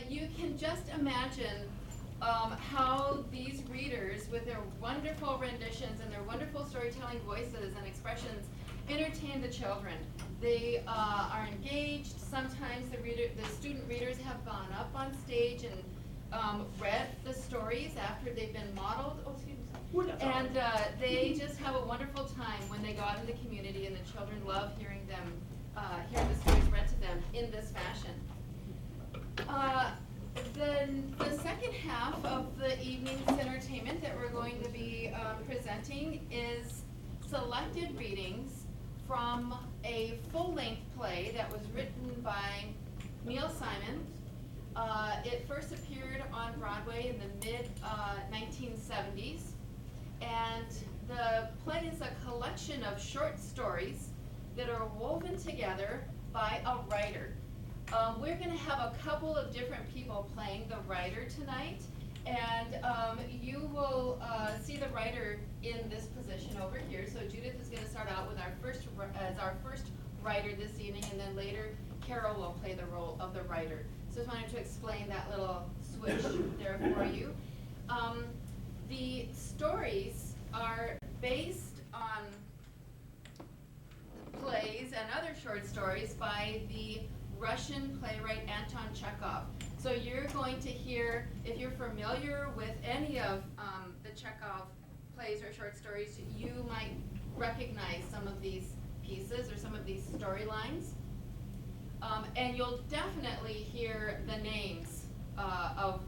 you can just imagine how these readers, with their wonderful renditions and their wonderful storytelling voices and expressions, entertain the children. They are engaged. Sometimes the student readers have gone up on stage and read the stories after they've been modeled. Oh, excuse me. And they just have a wonderful time when they go out in the community, and the children love hearing them, hearing the stories read to them in this fashion. The second half of the evening's entertainment that we're going to be presenting is selected readings from a full-length play that was written by Neil Simon. It first appeared on Broadway in the mid-1970s, and the play is a collection of short stories that are woven together by a writer. We're going to have a couple of different people playing the writer tonight, and you will see the writer in this position over here. So Judith is going to start out with our first writer this evening, and then later Carol will play the role of the writer. So just wanted to explain that little switch there for you. The stories are based on plays and other short stories by the Russian playwright Anton Chekhov. So you're going to hear, if you're familiar with any of the Chekhov plays or short stories, you might recognize some of these pieces or some of these storylines. And you'll definitely hear the names of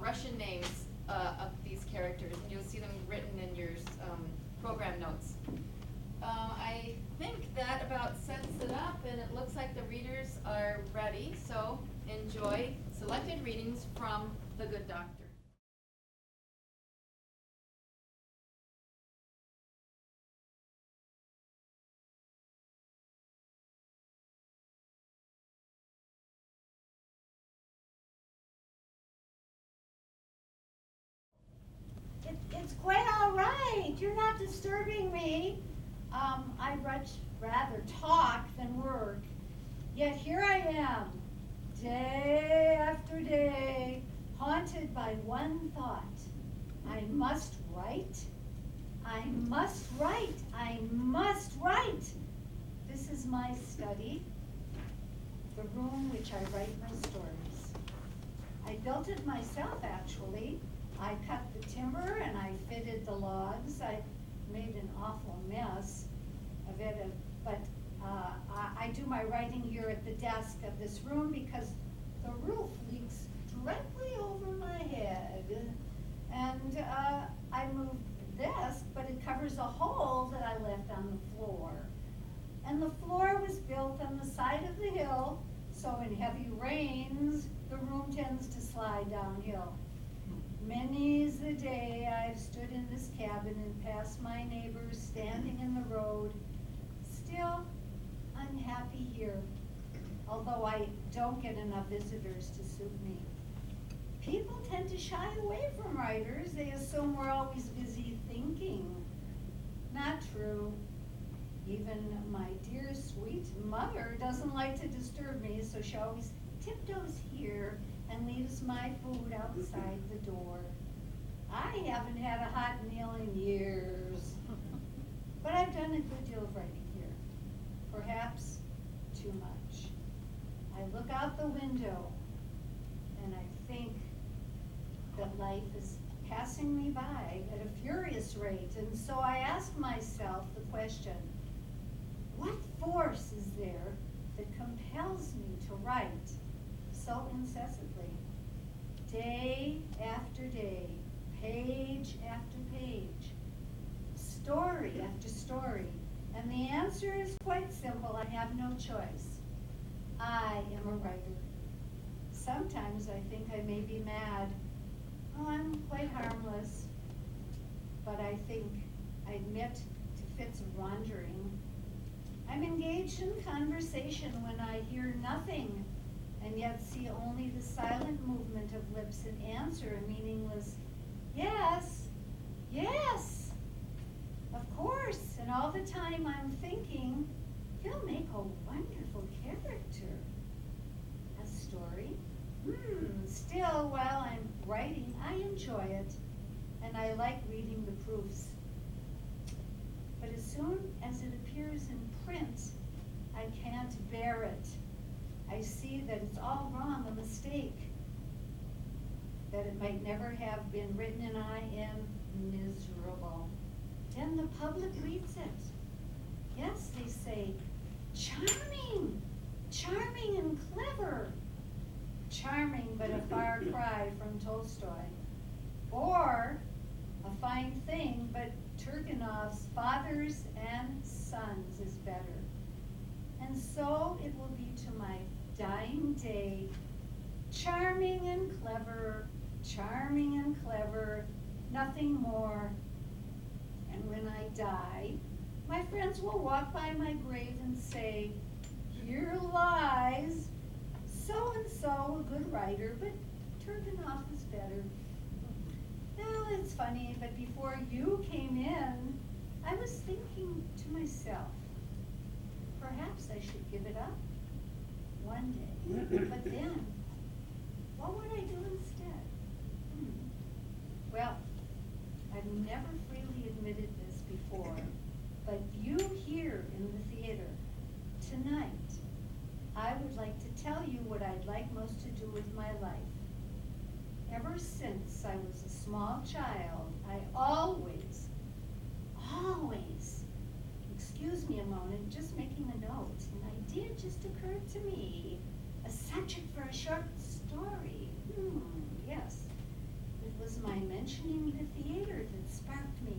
Russian names of these characters, and you'll see them written in your program notes. I think that about sets it up, and it looks like the readers are ready, so enjoy selected readings from The Good Doctor. It's quite all right. You're not disturbing me. I'd rather talk than work. Yet here I am, day after day, haunted by one thought. I must write. I must write. I must write. This is my study, the room which I write my stories. I built it myself, actually. I cut the timber and I fitted the logs. I made an awful mess of it, but I do my writing here at the desk of this room because the roof leaks directly over my head. And I moved the desk, but it covers a hole that I left on the floor. And the floor was built on the side of the hill, so in heavy rains, the room tends to slide downhill. Many's the day I've stood in this cabin and passed my neighbors standing in the road. Still, I'm happy here, although I don't get enough visitors to suit me. People tend to shy away from writers. They assume we're always busy thinking. Not true. Even my dear, sweet mother doesn't like to disturb me, so she always tiptoes here and leaves my food outside the door. I haven't had a hot meal in years, but I've done a good deal of writing here. Perhaps too much. I look out the window and I think that life is passing me by at a furious rate, and so I ask myself the question, what force is there that compels me to write so incessantly, day after day, page after page, story after story? And the answer is quite simple. I have no choice. I am a writer. Sometimes I think I may be mad. Oh, I'm quite harmless. But I think I admit to fits of wandering. I'm engaged in conversation when I hear nothing, and yet see only the silent movement of lips and answer a meaningless yes, yes, of course. And all the time I'm thinking, he'll make a wonderful character. A story? Still, while I'm writing, I enjoy it, and I like reading the proofs. But as soon as it appears in print, I can't bear it. I see that it's all wrong, a mistake, that it might never have been written, and I am miserable. Then the public reads it. Yes, they say, charming, charming and clever. Charming, but a far cry from Tolstoy. Or a fine thing, but Turgenev's Fathers and Sons is better. And so it will be to my dying day, charming and clever, nothing more. And when I die, my friends will walk by my grave and say, here lies so-and-so, a good writer, but Turgenev is better. Well, it's funny, but before you came in, I was thinking to myself, perhaps I should give it up one day. But then, what would I do instead? Well, I've never freely admitted this before, but you here in the theater tonight, I would like to tell you what I'd like most to do with my life. Ever since I was a small child, I always, excuse me a moment, just making a note, an idea just occurred to me, a subject for a short story. Yes, it was my mentioning the theater that sparked me.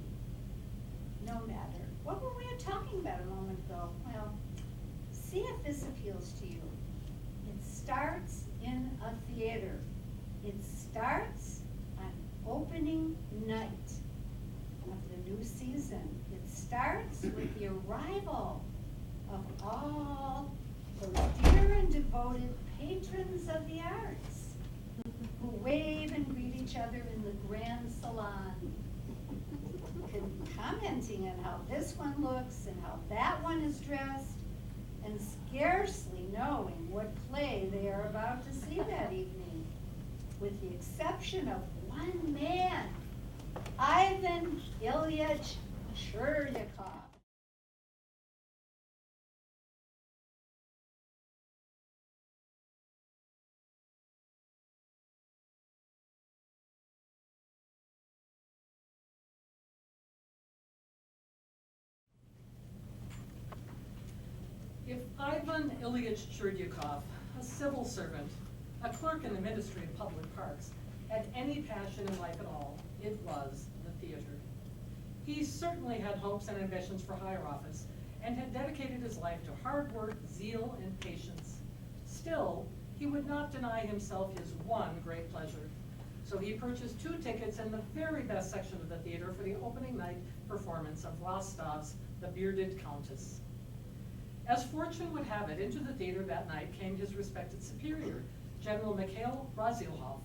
No matter. What were we talking about a moment ago? Well, see if this appeals to you. It starts in a theater. It starts on opening night of the new season. It starts with the arrival of all those dear and devoted patrons of the arts who wave and greet each other in the grand salon, commenting on how this one looks and how that one is dressed, and scarcely knowing what play they are about to see that evening, with the exception of one man, Ivan Ilyich Churyakov. If Ivan Ilyich Churyakov, a civil servant, a clerk in the Ministry of Public Parks, had any passion in life at all, it was the theater. He certainly had hopes and ambitions for higher office, and had dedicated his life to hard work, zeal, and patience. Still, he would not deny himself his one great pleasure. So he purchased 2 tickets in the very best section of the theater for the opening night performance of Rostov's The Bearded Countess. As fortune would have it, into the theater that night came his respected superior, General Mikhail Razilov,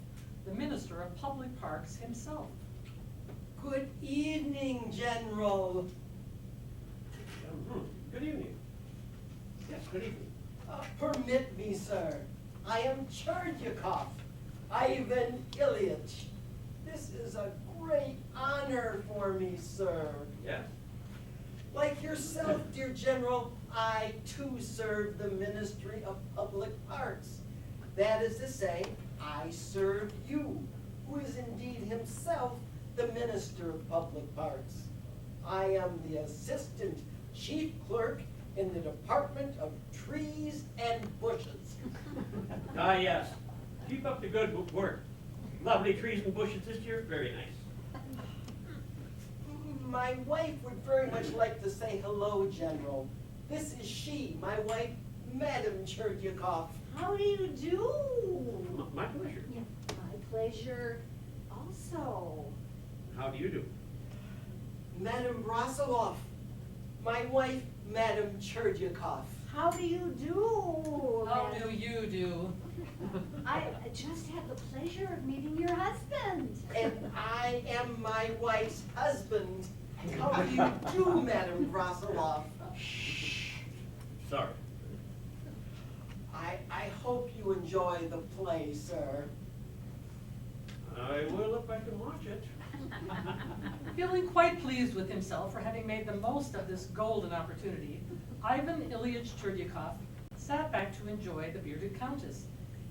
the Minister of Public Parks himself. Good evening, General. Good evening. Yes, good evening. Permit me, sir. I am Churyakov, Ivan Ilyich. This is a great honor for me, sir. Yes. Like yourself, dear General, I too serve the Ministry of Public Parks. That is to say, I serve you, who is indeed himself the Minister of Public Parks. I am the Assistant Chief Clerk in the Department of Trees and Bushes. Ah, yes. Keep up the good work. Lovely trees and bushes this year. Very nice. My wife would very much like to say hello, General. This is she, my wife, Madam Churyakov. How do you do? My pleasure. Yeah, my pleasure also. How do you do? Madam Rasilov, my wife, Madam Churyakov. How do you do? How do you do? I just had the pleasure of meeting your husband. And I am my wife's husband. How do you do, Madam Rasilov? Sorry. I hope you enjoy the play, sir. I will if I can watch it. Feeling quite pleased with himself for having made the most of this golden opportunity, Ivan Ilyich Cherdyakov sat back to enjoy the bearded countess.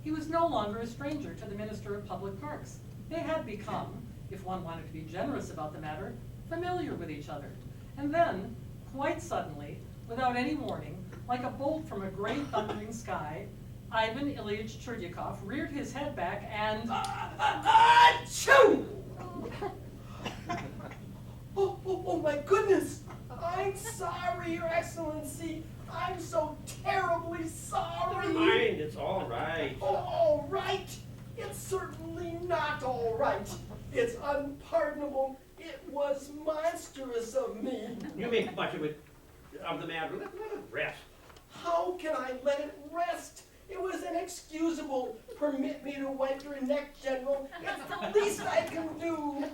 He was no longer a stranger to the Minister of Public Parks. They had become, if one wanted to be generous about the matter, familiar with each other. And then, quite suddenly, without any warning, like a bolt from a great thundering sky, Ivan Ilyich Cherdyakov reared his head back and... Achoo! Oh my goodness! I'm sorry, Your Excellency. I'm so terribly sorry. Never mind, it's all right. Oh, all right? It's certainly not all right. It's unpardonable. It was monstrous of me. You make much of it, of the matter. Let it rest. How can I let it rest? It was inexcusable. Permit me to wipe your neck, General. It's the least I can do.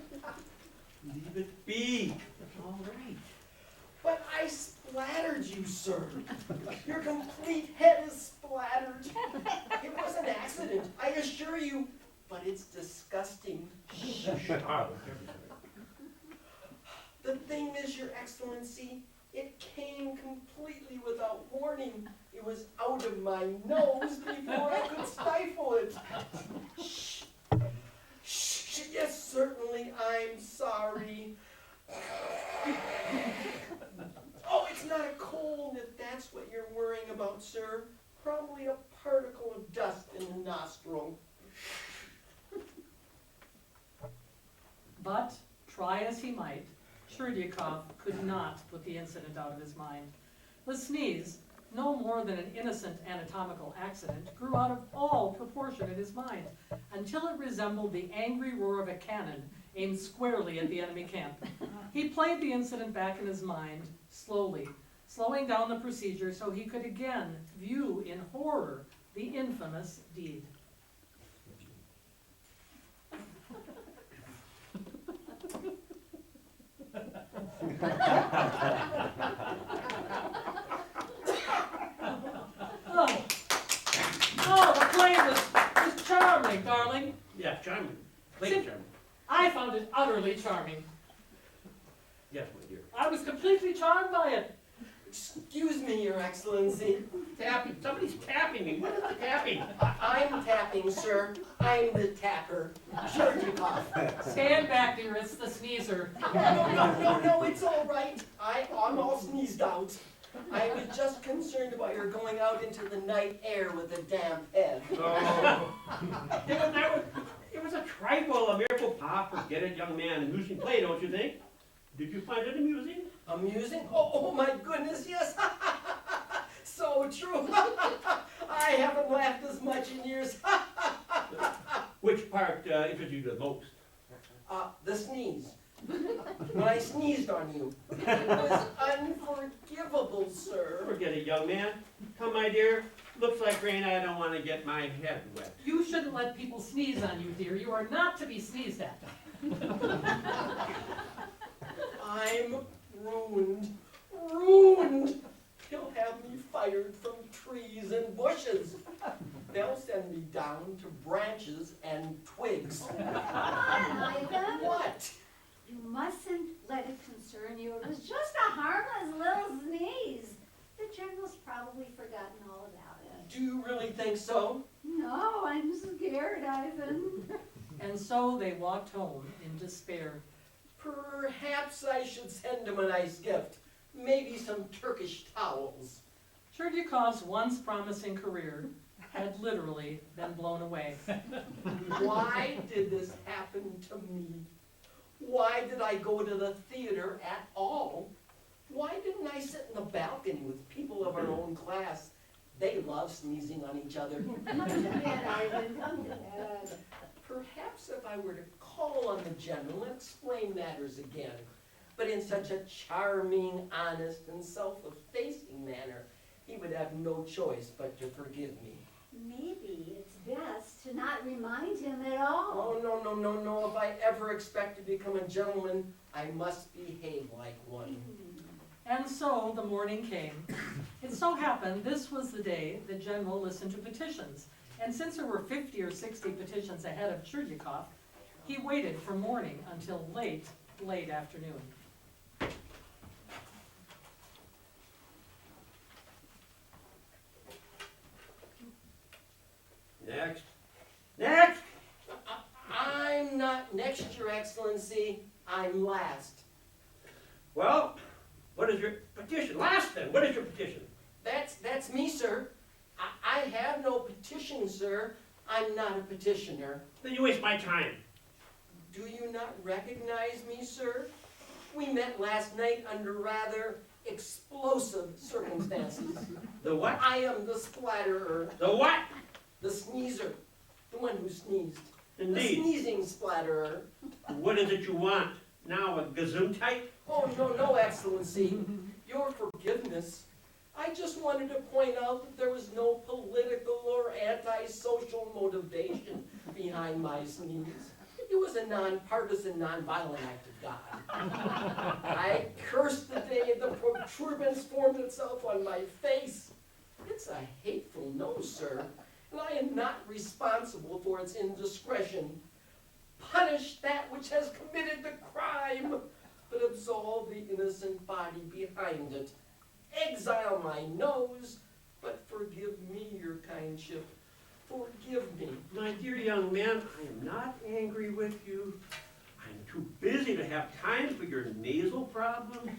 Leave it be. It's all right. But I splattered you, sir. Your complete head is splattered. It was an accident, I assure you, but it's disgusting. The thing is, Your Excellency, it came completely without warning. It was out of my nose before I could stifle it. Shh. Shh. Yes, certainly, I'm sorry. Oh, it's not a cold if that's what you're worrying about, sir. Probably a particle of dust in the nostril. But, try as he might, Cherdyakov could not put the incident out of his mind. The sneeze, no more than an innocent anatomical accident, grew out of all proportion in his mind, until it resembled the angry roar of a cannon aimed squarely at the enemy camp. He played the incident back in his mind, slowly, slowing down the procedure so he could again view in horror the infamous deed. Oh, the play was charming, darling. Yeah, charming. Play See- charming. I found it utterly charming. Yes, my dear. I was completely charmed by it. Excuse me, Your Excellency. Tapping. Somebody's tapping me. What is the tapping? I'm tapping, sir. I'm the tapper. Cherdyakov. Stand back, dear, it's the sneezer. No, it's all right. I'm all sneezed out. I was just concerned about your going out into the night air with a damp head. Oh. It was a trifle, a mere faux pas. Forget it, young man. Amusing play, don't you think? Did you find it amusing? Amusing? Oh my goodness, yes. So true. I haven't laughed as much in years. Which part interested you the most? The sneeze. When I sneezed on you. It was unforgivable, sir. Forget it, young man. Come, my dear. Looks like rain. I don't want to get my head wet. You shouldn't let people sneeze on you, dear. You are not to be sneezed at. I'm ruined. Ruined. He'll have me fired from trees and bushes. They'll send me down to branches and twigs. Ivan, What? you mustn't let it concern you. It was just a harmless little sneeze. The general's probably forgotten all about it. Do you really think so? No, I'm scared, Ivan. And so they walked home in despair. Perhaps I should send him a nice gift. Maybe some Turkish towels. Cherdyakov's once promising career had literally been blown away. Why did this happen to me? Why did I go to the theater at all? Why didn't I sit in the balcony with people of our own class? They love sneezing on each other. Come to bed, Ivan, come to bed. Perhaps if I were to call on the general and explain matters again, but in such a charming, honest, and self-effacing manner, he would have no choice but to forgive me. Maybe it's best to not remind him at all. Oh, no. If I ever expect to become a gentleman, I must behave like one. And so the morning came. It so happened this was the day the general listened to petitions. And since there were 50 or 60 petitions ahead of Cherdyakov, He waited from morning until late afternoon. Next. Next! I'm not next, Your Excellency. I'm last. Well, what is your petition? Last then, what is your petition? That's me, sir. I have no petition, sir. I'm not a petitioner. Then you waste my time. Do you not recognize me, sir? We met last night under rather explosive circumstances. The what? I am the splatterer, The what? the sneezer, the one who sneezed. The Indeed. sneezing splatterer. What is it you want? Now a gesundheit? Oh, no, Excellency. Your forgiveness. I just wanted to point out that there was no political or antisocial motivation behind my sneeze. It was a nonpartisan, nonviolent act of God. I cursed the day the protuberance formed itself on my face. It's a hateful nose, sir, and I am not responsible for its indiscretion. Punish that which has committed the crime, but absolve the innocent body behind it. Exile my nose, but forgive me, your kindship. Forgive me. My dear young man, I am not angry with you. I'm too busy to have time for your nasal problem.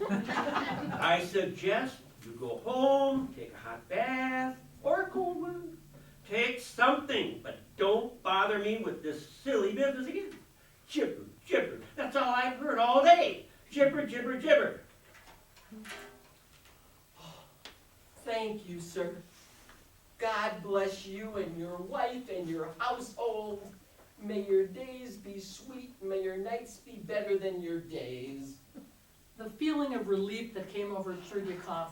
I suggest you go home, take a hot bath, or a cold one. Take something, but don't bother me with this silly business again. Gibber, gibber, that's all I've heard all day. Gibber, gibber, gibber. Thank you, sir. God bless you and your wife and your household. May your days be sweet. May your nights be better than your days. The feeling of relief that came over Cherdyakov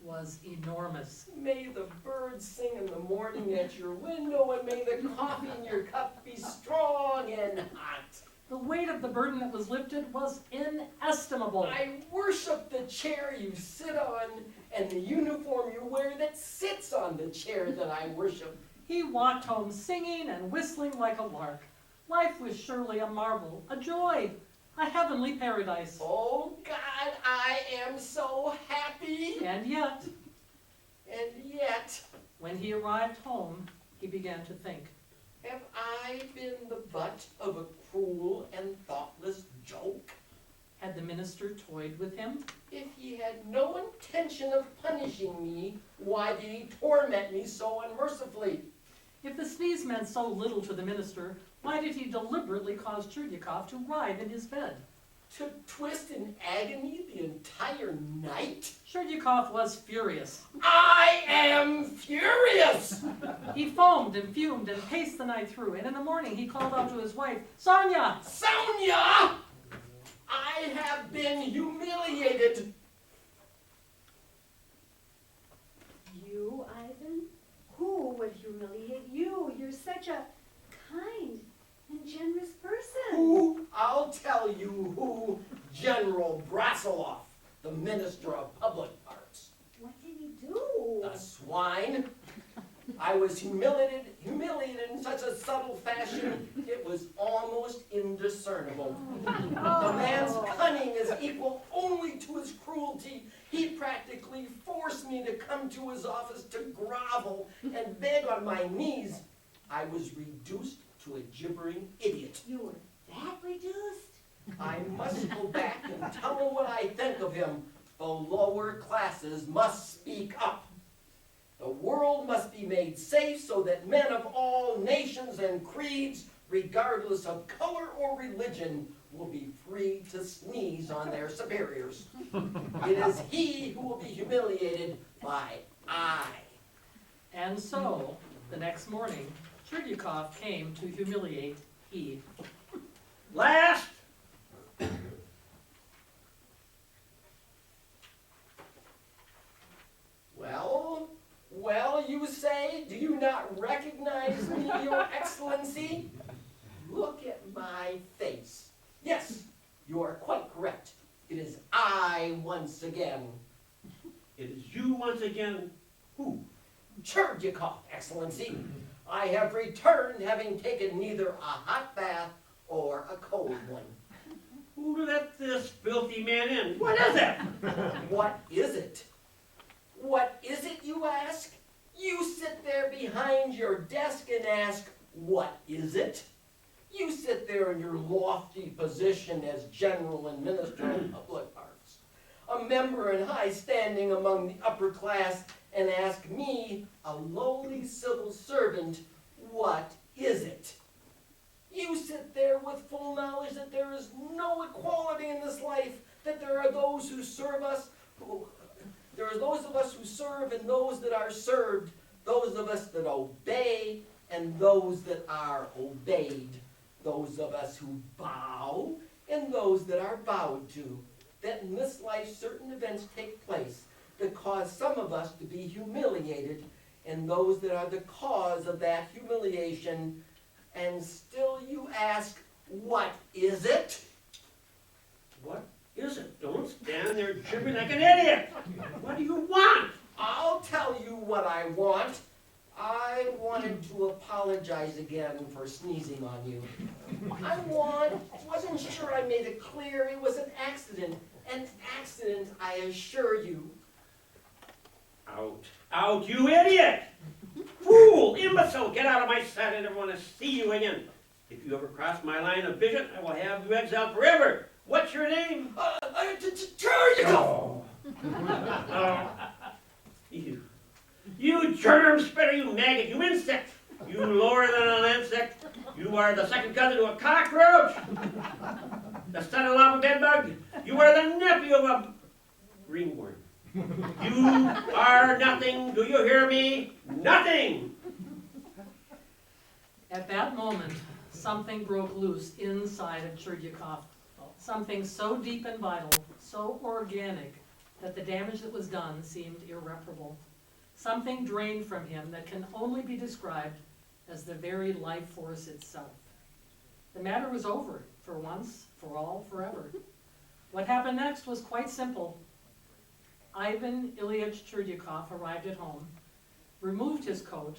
was enormous. May the birds sing in the morning at your window, and may the coffee in your cup be strong and hot. The weight of the burden that was lifted was inestimable. I worship the chair you sit on and the uniform you wear that sits on the chair that I worship. He walked home singing and whistling like a lark. Life was surely a marvel, a joy, a heavenly paradise. Oh God, I am so happy. And yet, when he arrived home, he began to think. Have I been the butt of a cruel and thoughtless joke? Had the minister toyed with him? If he had no intention of punishing me, why did he torment me so unmercifully? If the sneeze meant so little to the minister, why did he deliberately cause Cherdyakov to writhe in his bed? To twist in agony the entire night? Cherdyakov was furious. I am furious! He foamed and fumed and paced the night through, and in the morning he called out to his wife, "Sonia! Sonia! I have been humiliated. You, Ivan? Who would humiliate you? You're such a kind and generous person. Who? I'll tell you who. General Brasiloff, the Minister of Public Parks. What did he do? The swine. I was humiliated in such a subtle fashion, it was almost indiscernible. The man's cunning is equal only to his cruelty. He practically forced me to come to his office to grovel and beg on my knees. I was reduced to a gibbering idiot. You were that reduced? I must go back and tell him what I think of him. The lower classes must speak up. The world must be made safe so that men of all nations and creeds, regardless of color or religion, will be free to sneeze on their superiors. It is he who will be humiliated by I. And so, the next morning, Cherdyakov came to humiliate he. Last! Well, you say, do you not recognize me, Your Excellency? Look at my face. Yes, you are quite correct. It is I once again. It is you once again. Who? Cherdyakov, Excellency. I have returned having taken neither a hot bath or a cold one. Who let this filthy man in? What is it? What is it? What is it, you ask? You sit there behind your desk and ask, what is it? You sit there in your lofty position as General and Minister of Public Parks, a member in high standing among the upper class, and ask me, a lowly civil servant, what is it? You sit there with full knowledge that there is no equality in this life, that there are those who serve us, there are those of us who serve and those that are served, those of us that obey and those that are obeyed, those of us who bow and those that are bowed to, that in this life certain events take place that cause some of us to be humiliated and those that are the cause of that humiliation. And still you ask, what is it? What is it? Don't stand there gibbering like an idiot. What do you want? I'll tell you what I want. I wanted to apologize again for sneezing on you. Wasn't sure I made it clear it was an accident. An accident, I assure you. Out. Out, you idiot! Fool! Imbecile! Get out of my sight. I never want to see you again. If you ever cross my line of vision, I will have you exiled forever. What's your name? Turn You germ-spitter, you maggot, you insect! You lower than an insect. You are the second cousin to a cockroach. The son-in-law of a bedbug. You are the nephew of a ringworm. You are nothing. Do you hear me? Nothing! At that moment, something broke loose inside of Cherdyakov. Something so deep and vital, so organic, that the damage that was done seemed irreparable. Something drained from him that can only be described as the very life force itself. The matter was over, for once, for all, forever. What happened next was quite simple. Ivan Ilyich Cherdyakov arrived at home, removed his coat,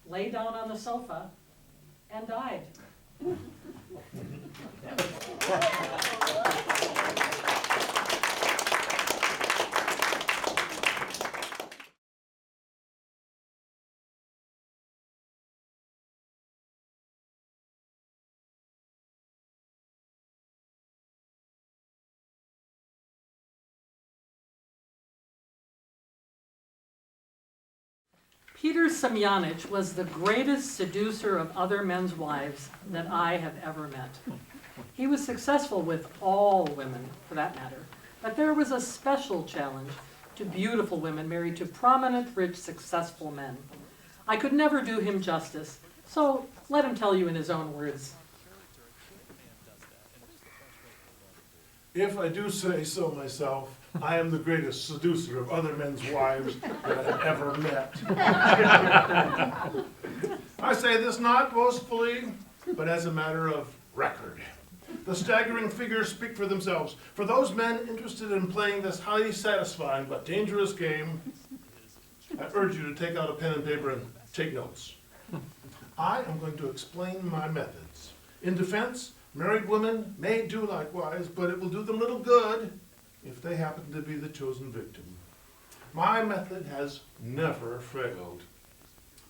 lay down on the sofa, and died. Peter Semyonich was the greatest seducer of other men's wives that I have ever met. He was successful with all women, for that matter, but there was a special challenge to beautiful women married to prominent, rich, successful men. I could never do him justice, so let him tell you in his own words. If I do say so myself, I am the greatest seducer of other men's wives that I've ever met. I say this not boastfully, but as a matter of record. The staggering figures speak for themselves. For those men interested in playing this highly satisfying but dangerous game, I urge you to take out a pen and paper and take notes. I am going to explain my methods. In defense, married women may do likewise, but it will do them little good if they happen to be the chosen victim. My method has never failed.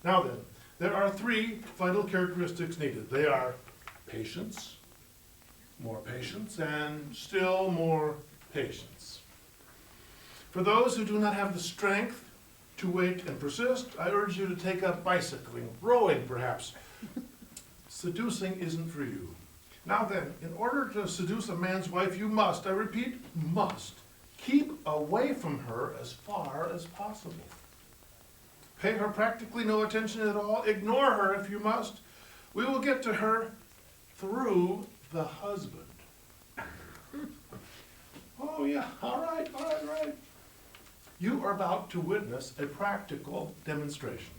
Now then, there are three vital characteristics needed. They are patience, more patience, and still more patience. For those who do not have the strength to wait and persist, I urge you to take up bicycling, rowing perhaps. Seducing isn't for you. Now then, in order to seduce a man's wife, you must, I repeat, must, keep away from her as far as possible. Pay her practically no attention at all. Ignore her if you must. We will get to her through the husband. Oh yeah, all right. You are about to witness a practical demonstration.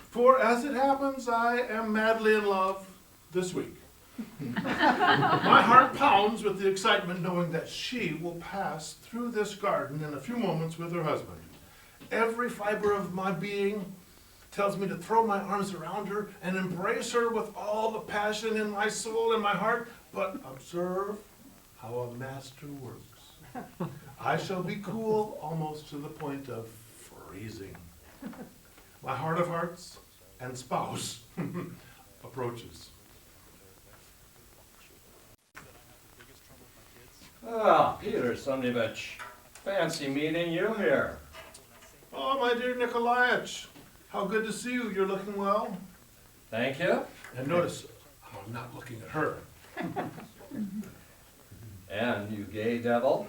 For as it happens, I am madly in love this week. My heart pounds with the excitement knowing that she will pass through this garden in a few moments with her husband. Every fiber of my being tells me to throw my arms around her and embrace her with all the passion in my soul and my heart. But observe how a master works. I shall be cool almost to the point of freezing. My heart of hearts and spouse approaches. Ah, Peter Sonevich, fancy meeting you here. Oh, my dear Nikolaich, how good to see you. You're looking well. Thank you. And notice, I'm not looking at her. And you gay devil,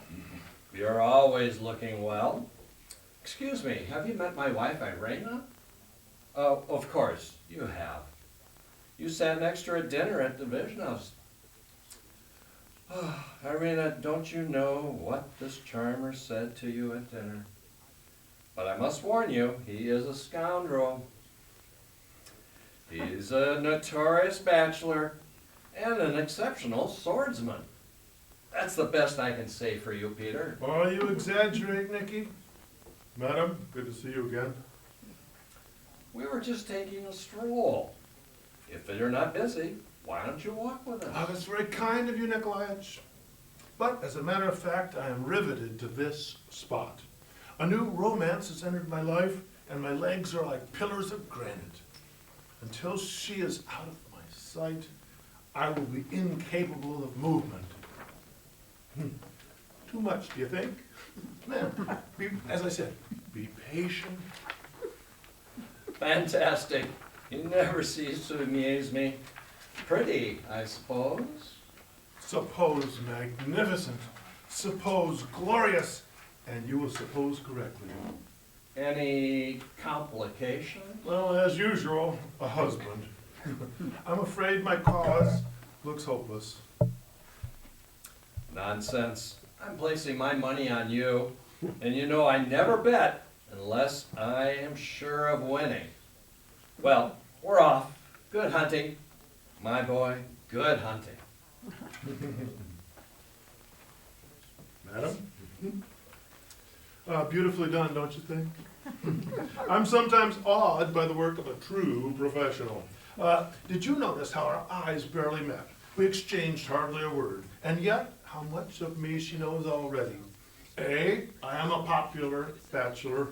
you're always looking well. Excuse me, have you met my wife, Irena? Oh, of course, you have. You sat next to her at dinner at Divisionov's. Oh, Irena, don't you know what this charmer said to you at dinner? But I must warn you, he is a scoundrel. He's a notorious bachelor and an exceptional swordsman. That's the best I can say for you, Peter. Oh, you exaggerate, Nicky. Madam, good to see you again. We were just taking a stroll. If you're not busy, why don't you walk with Oh, us? that's very kind of you, Nikolaich. But as a matter of fact, I am riveted to this spot. A new romance has entered my life, and my legs are like pillars of granite. Until she is out of my sight, I will be incapable of movement. Too much, do you think? Man, as I said, be patient. Fantastic. You never cease to amaze me. Pretty, I suppose. Suppose magnificent, suppose glorious, and you will suppose correctly. Any complications? Well, as usual, a husband. I'm afraid my cause looks hopeless. Nonsense. I'm placing my money on you, and you know I never bet unless I am sure of winning. Well, we're off. Good hunting. My boy, good hunting. Madam? Beautifully done, don't you think? I'm sometimes awed by the work of a true professional. Did you notice how our eyes barely met? We exchanged hardly a word, and yet how much of me she knows already. A, I am a popular bachelor.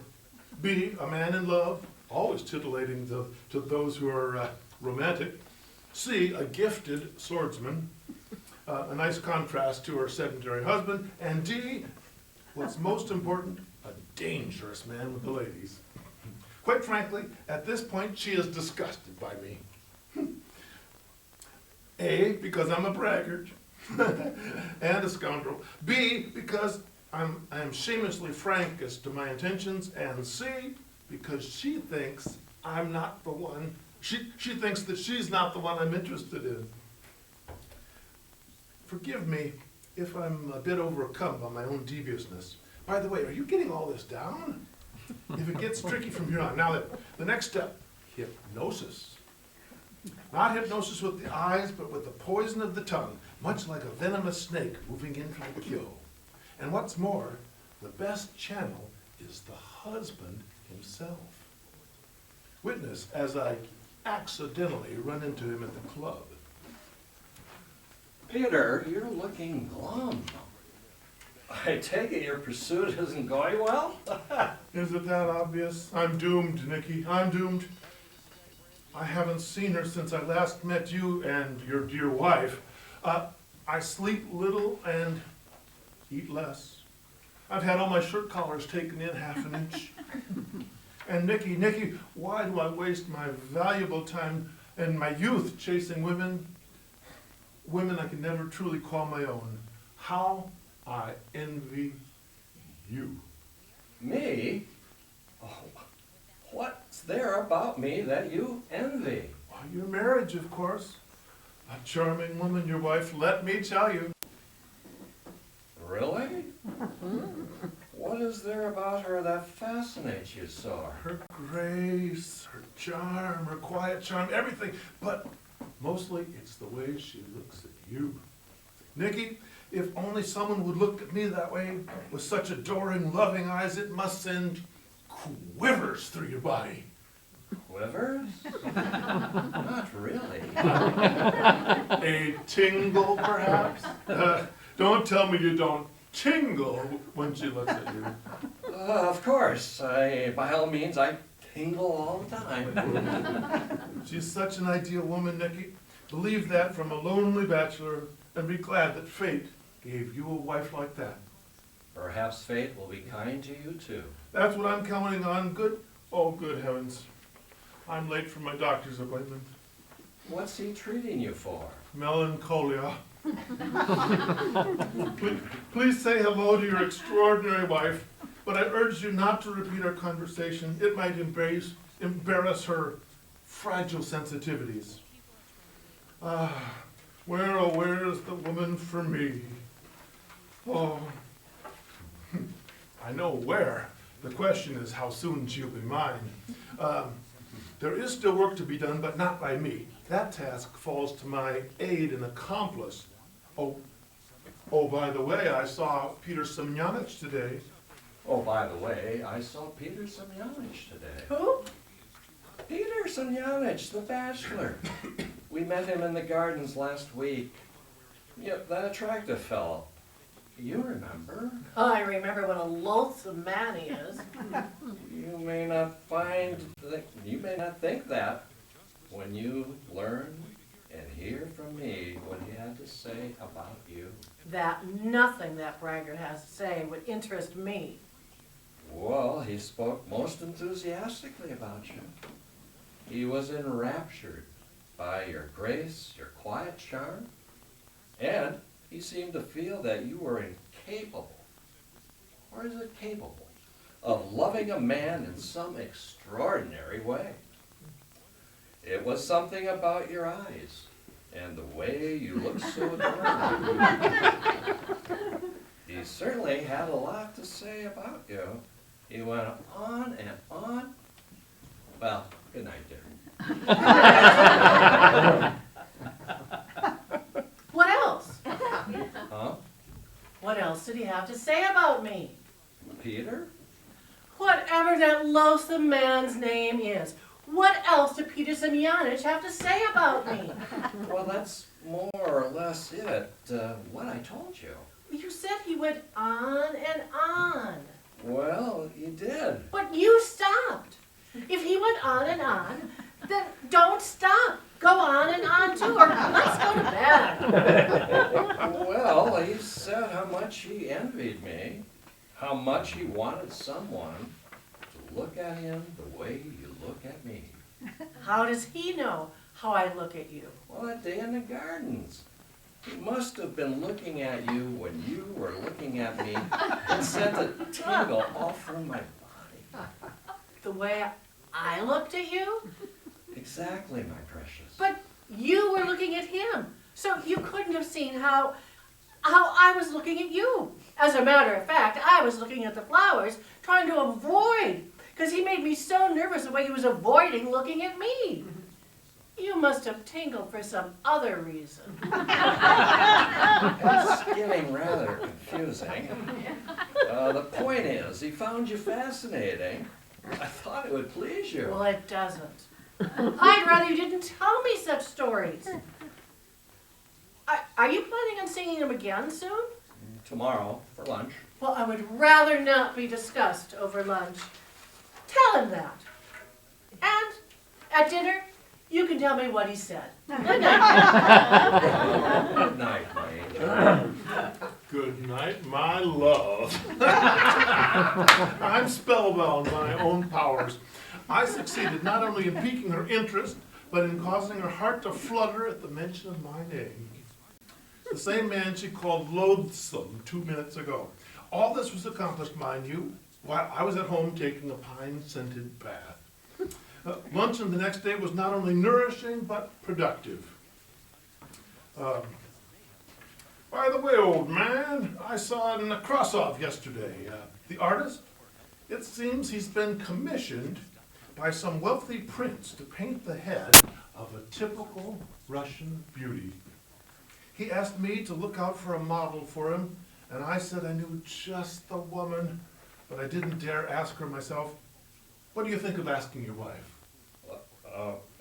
B, a man in love, always titillating to those who are romantic. C, a gifted swordsman, a nice contrast to her sedentary husband. And D, what's most important, a dangerous man with the ladies. Quite frankly, at this point, she is disgusted by me. A, because I'm a braggart and a scoundrel. B, because I am shamelessly frank as to my intentions. And C, because she thinks I'm not the one. She thinks that she's not the one I'm interested in. Forgive me if I'm a bit overcome by my own deviousness. By the way, are you getting all this down? If it gets tricky from here on. Now, the next step, hypnosis. Not hypnosis with the eyes, but with the poison of the tongue, much like a venomous snake moving in for the kill. And what's more, the best channel is the husband himself. Witness as I accidentally run into him at the club. Peter, you're looking glum. I take it your pursuit isn't going well? Is it that obvious? I'm doomed, Nicky. I'm doomed. I haven't seen her since I last met you and your dear wife. I sleep little and eat less. I've had all my shirt collars taken in half an inch. And Nicky, why do I waste my valuable time and my youth chasing women I can never truly call my own? How I envy you. Me? Oh, what's there about me that you envy? Well, your marriage, of course. A charming woman, your wife, let me tell you. Really? What is there about her that fascinates you so? Her grace, her charm, her quiet charm, everything. But mostly it's the way she looks at you. Nicky, if only someone would look at me that way, with such adoring, loving eyes, it must send quivers through your body. Quivers? Not really. A tingle, perhaps? Don't tell me you don't tingle when she looks at you. Of course. By all means, I tingle all the time. She's such an ideal woman, Nicky. Believe that from a lonely bachelor and be glad that fate gave you a wife like that. Perhaps fate will be kind to you, too. That's what I'm counting on. Oh, good heavens. I'm late for my doctor's appointment. What's he treating you for? Melancholia. Please say hello to your extraordinary wife, but I urge you not to repeat our conversation. It might embarrass her fragile sensitivities. Where, oh, where is the woman for me? Oh, I know where. The question is how soon she'll be mine. There is still work to be done, but not by me. That task falls to my aide and accomplice. Oh, by the way, I saw Peter Semyonich today. Oh, by the way, I saw Peter Semyonich today. Who? Peter Semyonich, the bachelor. We met him in the gardens last week. Yeah, that attractive fellow. You remember? I remember what a loathsome man he is. You may not think that when you learn and hear from me what he had to say about you. That nothing that braggart has to say would interest me. Well, he spoke most enthusiastically about you. He was enraptured by your grace, your quiet charm, and he seemed to feel that you were incapable, or is it capable, of loving a man in some extraordinary way. It was something about your eyes and the way you looked so adorable. He certainly had a lot to say about you. He went on and on. Well, good night, dear. What else? Huh? What else did he have to say about me? Peter? Whatever that loathsome man's name is, what else did Peter Semyonich have to say about me? Well, that's more or less it, what I told you. You said he went on and on. Well, he did. But you stopped. If he went on and on, then don't stop. Go on and on too, or let's go to bed. Well, he said how much he envied me, how much he wanted someone to look at him the way you look at me. How does he know how I look at you? Well, that day in the gardens. He must have been looking at you when you were looking at me and sent a tingle all through my body. The way I looked at you? Exactly, my precious. But you were looking at him, so you couldn't have seen how I was looking at you. As a matter of fact, I was looking at the flowers, trying to avoid, because he made me so nervous the way he was avoiding looking at me. You must have tingled for some other reason. It's getting rather confusing. The point is, he found you fascinating. I thought it would please you. Well, it doesn't. I'd rather you didn't tell me such stories. Are you planning on seeing him again soon? Tomorrow, for lunch. Well, I would rather not be discussed over lunch. Tell him that. And at dinner, you can tell me what he said. Good night. Good night, my angel. Good night, my love. I'm spellbound by my own powers. I succeeded not only in piquing her interest, but in causing her heart to flutter at the mention of my name. The same man she called loathsome 2 minutes ago. All this was accomplished, mind you, while I was at home taking a pine-scented bath. Luncheon the next day was not only nourishing, but productive. By the way, old man, I saw Nekrasov yesterday. The artist? It seems he's been commissioned by some wealthy prince to paint the head of a typical Russian beauty. He asked me to look out for a model for him, and I said I knew just the woman, but I didn't dare ask her myself. What do you think of asking your wife?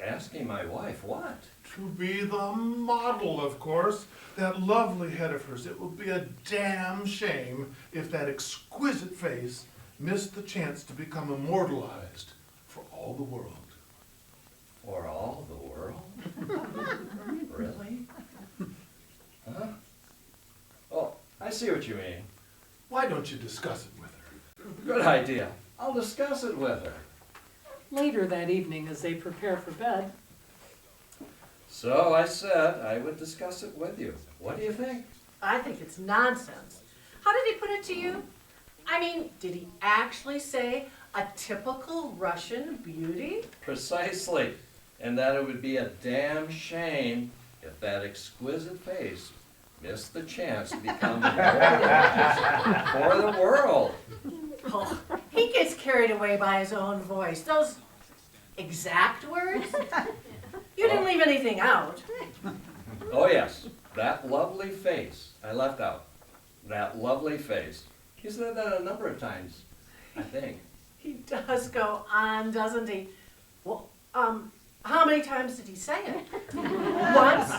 Asking my wife what? To be the model, of course. That lovely head of hers. It will be a damn shame if that exquisite face missed the chance to become immortalized for all the world. For all the world? Really? Huh? Oh, I see what you mean. Why don't you discuss it with her? Good idea. I'll discuss it with her. Later that evening, as they prepare for bed, So I said I would discuss it with you. What do you think? I think it's nonsense. How did he put it to you? I mean, did he actually say a typical Russian beauty? Precisely. And that it would be a damn shame if that exquisite face missed the chance to become immortalized for the world. Oh, he gets carried away by his own voice. Those exact words? You didn't leave anything out. Oh yes, that lovely face I left out. That lovely face. He said that a number of times, I think. He does go on, doesn't he? Well, how many times did he say it? Once?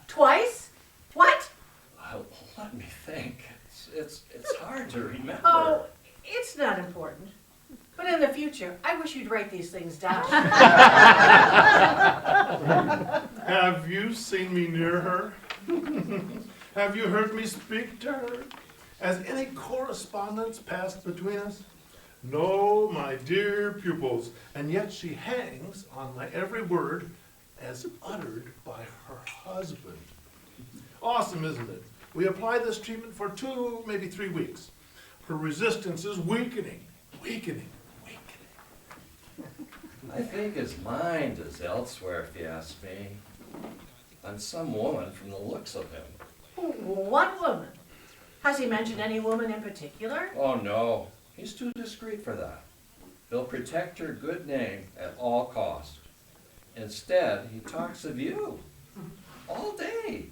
Twice? What? Let me think. It's hard to remember. Oh, it's not important. But in the future, I wish you'd write these things down. Have you seen me near her? Have you heard me speak to her? Has any correspondence passed between us? No, my dear pupils, and yet she hangs on my every word as uttered by her husband. Awesome, isn't it? We apply this treatment for 2, maybe 3 weeks. Her resistance is weakening. I think his mind is elsewhere, if you ask me. On some woman from the looks of him. What woman? Has he mentioned any woman in particular? Oh no, he's too discreet for that. He'll protect her good name at all costs. Instead, he talks of you all day.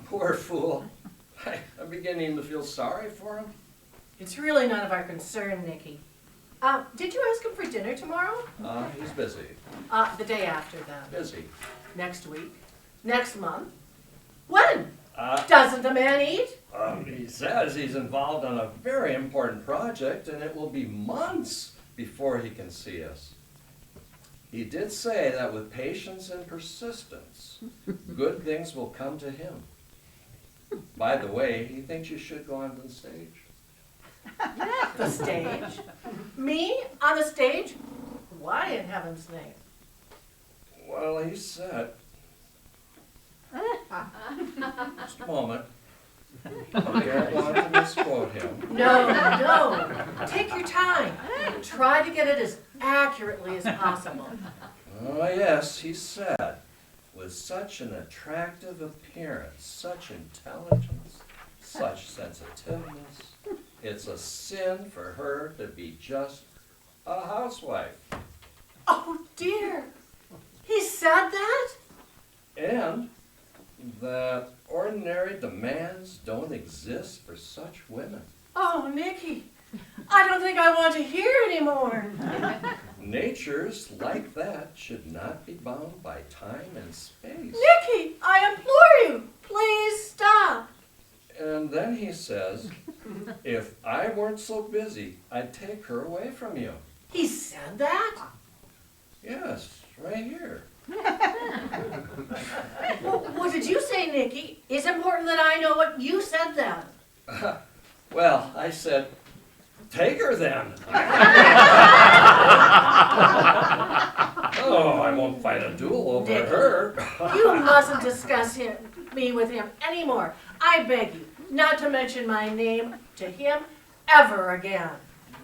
Poor fool. I'm beginning to feel sorry for him. It's really none of our concern, Nikki. Did you ask him for dinner tomorrow? He's busy. The day after then. Busy. Next week? Next month? When? Uh, Doesn't the man eat? He says he's involved on a very important project and it will be months before he can see us. He did say that with patience and persistence, good things will come to him. By the way, he thinks you should go on the stage. The stage? Me? On the stage? Why in heaven's name? Well, he said. Just a moment. I don't want to misquote him. No. Take your time. Try to get it as accurately as possible. Oh, yes, he said, with such an attractive appearance, such intelligence, such sensitiveness, it's a sin for her to be just a housewife. Oh dear. He said that? And that ordinary demands don't exist for such women. Oh, Nikki. I don't think I want to hear anymore. Natures like that should not be bound by time and space. Nikki, I implore you, please stop. And then he says, if I weren't so busy, I'd take her away from you. He said that? Yes, right here. Well, what did you say, Nikki? It's important that I know what you said then. Well, I said, take her then. Oh, I won't fight a duel over Nicky, her. You mustn't discuss me with him anymore. I beg you, not to mention my name to him ever again.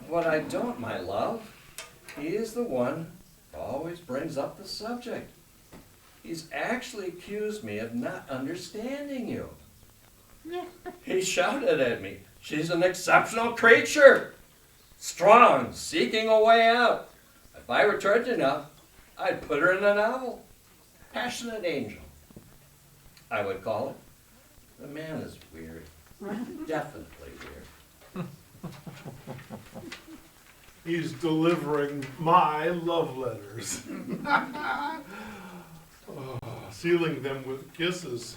What I don't, my love, he is the one who always brings up the subject. He's actually accused me of not understanding you. He shouted at me, she's an exceptional creature, strong, seeking a way out. If I returned enough, I'd put her in a novel. Passionate angel, I would call it. The man is weird, definitely weird. He's delivering my love letters. Oh, sealing them with kisses.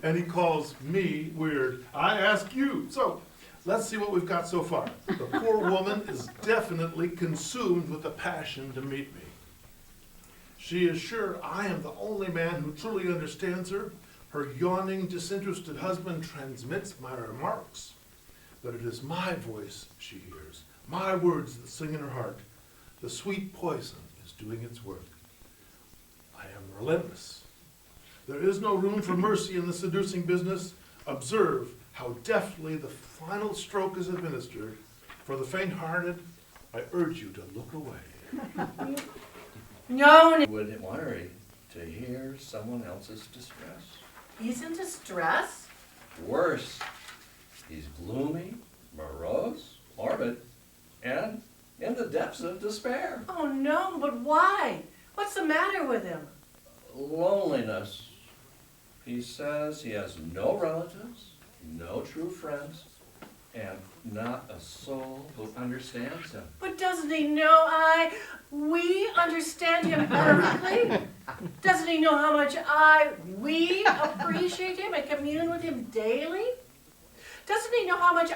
And he calls me weird. I ask you. So, let's see what we've got so far. The poor woman is definitely consumed with a passion to meet me. She is sure I am the only man who truly understands her. Her yawning, disinterested husband transmits my remarks. But it is my voice she hears, my words that sing in her heart. The sweet poison is doing its work. I am relentless. There is no room for mercy in the seducing business. Observe how deftly the final stroke is administered. For the faint-hearted, I urge you to look away. No, You wouldn't worry to hear someone else's distress. he's in distress? Worse, he's gloomy, morose, morbid, and in the depths of despair. Oh no, but why? What's the matter with him? Loneliness. He says he has no relatives, no true friends, and not a soul who understands him. But doesn't he know we understand him perfectly? Doesn't he know how much we appreciate him and commune with him daily? Doesn't he know how much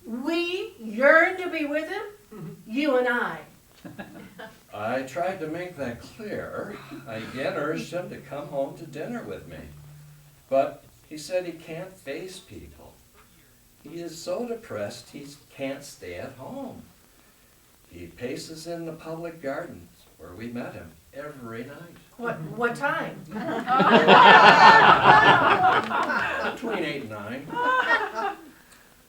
we yearn to be with him? You and I. I tried to make that clear. I again urged him to come home to dinner with me. But he said he can't face people. He is so depressed he can't stay at home. He paces in the public gardens where we met him every night. What time? Between 8 and 9.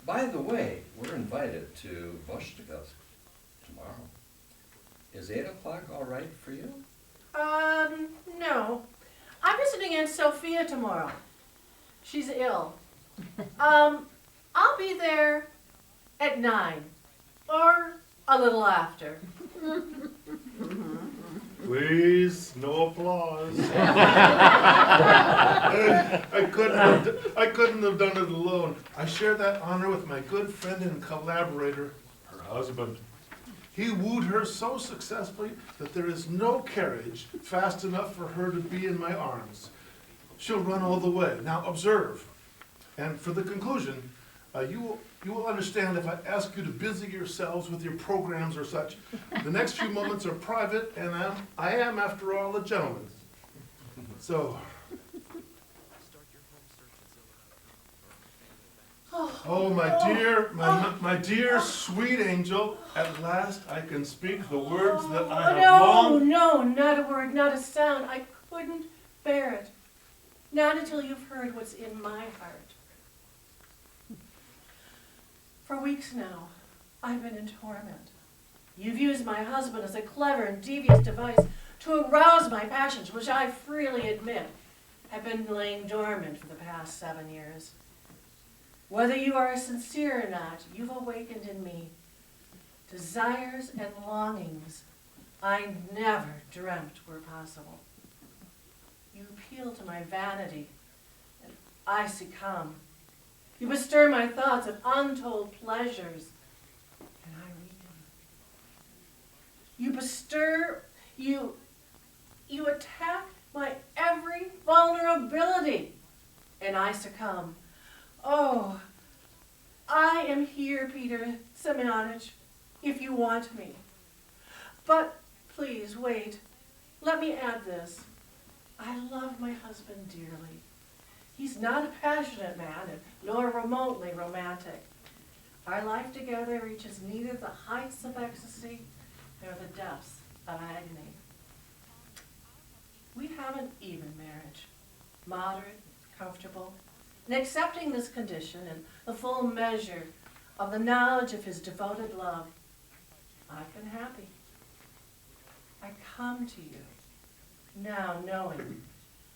By the way, we're invited to Vostokos tomorrow. Is 8 o'clock all right for you? No. I'm visiting Aunt Sophia tomorrow. She's ill. I'll be there at 9, or a little after. Please, no applause. I couldn't have done it alone. I share that honor with my good friend and collaborator, her husband. He wooed her so successfully that there is no carriage fast enough for her to be in my arms. She'll run all the way. Now observe. And for the conclusion, you will understand if I ask you to busy yourselves with your programs or such. The next few moments are private, and I am, after all, a gentleman. So. Oh, my dear, sweet angel, at last I can speak the words that I have long. No, not a word, not a sound. I couldn't bear it. Not until you've heard what's in my heart. For weeks now, I've been in torment. You've used my husband as a clever and devious device to arouse my passions, which I freely admit have been laying dormant for the past 7 years. Whether you are sincere or not, you've awakened in me desires and longings I never dreamt were possible. You appeal to my vanity, and I succumb. You bestir my thoughts of untold pleasures, and I weaken. You attack my every vulnerability, and I succumb. Oh, I am here, Peter Semyonovich, if you want me. But please, wait. Let me add this. I love my husband dearly. He's not a passionate man, nor remotely romantic. Our life together reaches neither the heights of ecstasy nor the depths of agony. We have an even marriage, moderate, comfortable, and accepting this condition and the full measure of the knowledge of his devoted love, I've been happy. I come to you now knowing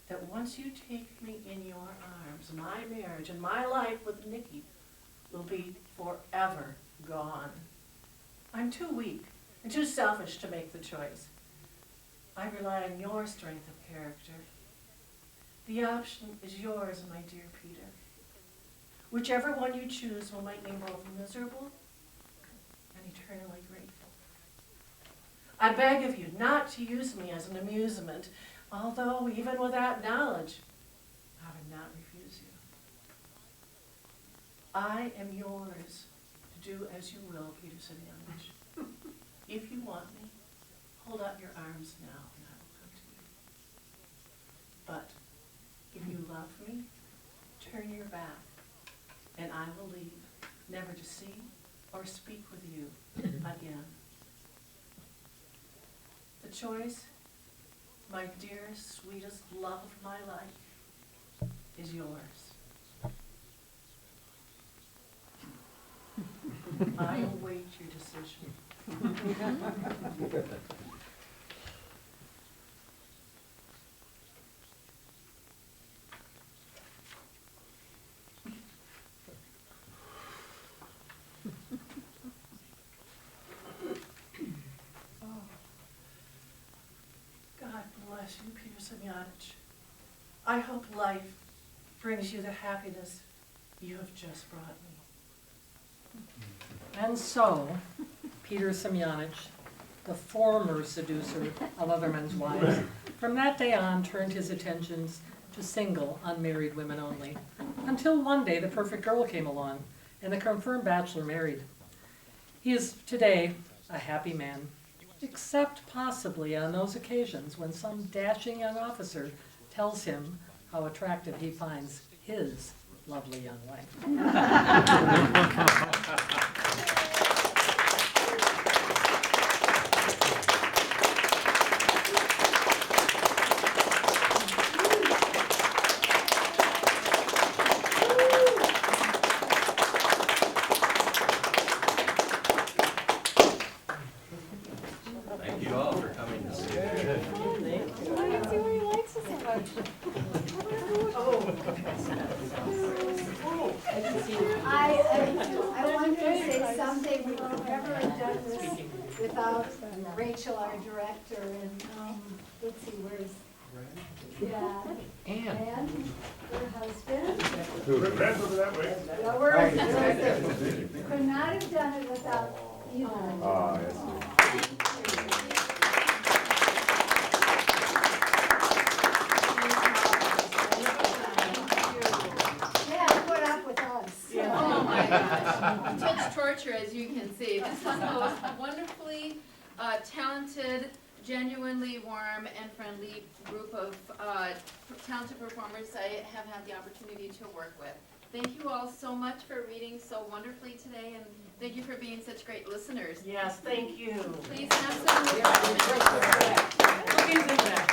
that once you take me in your arms, my marriage and my life with Nicky will be forever gone. I'm too weak and too selfish to make the choice. I rely on your strength of character. The option is yours, my dear Peter. Whichever one you choose will make me both miserable and eternally grateful. I beg of you not to use me as an amusement, although even with that knowledge, I would not refuse you. I am yours to do as you will, Peter Semyonovich. If you want me, hold out your arms now and I will come to you. But if you love me, turn your back and I will leave, never to see or speak with you again. The choice, my dearest, sweetest love of my life, is yours. I await your decision. God bless you, Peter Semyonovich. I hope life brings you the happiness you have just brought me. And so, Peter Semyonovich, the former seducer of other men's wives, from that day on turned his attentions to single, unmarried women only, until one day the perfect girl came along, and the confirmed bachelor married. He is today a happy man, except possibly on those occasions when some dashing young officer tells him how attractive he finds his lovely young wife. Thank you all for coming this evening. I wanted to say someday we would never have done this without Rachel, our director, and, let's see, where's, yeah, and her husband. Hands over that way. Yeah, we're, could not have done it without you. Yeah, put up with us. Oh my gosh, such torture as you can see. This is the most wonderfully talented, genuinely warm and friendly group of talented performers I have had the opportunity to work with. Thank you all so much for reading so wonderfully today, and thank you for being such great listeners. Yes, thank you. Please have some refreshments. Cookies and that.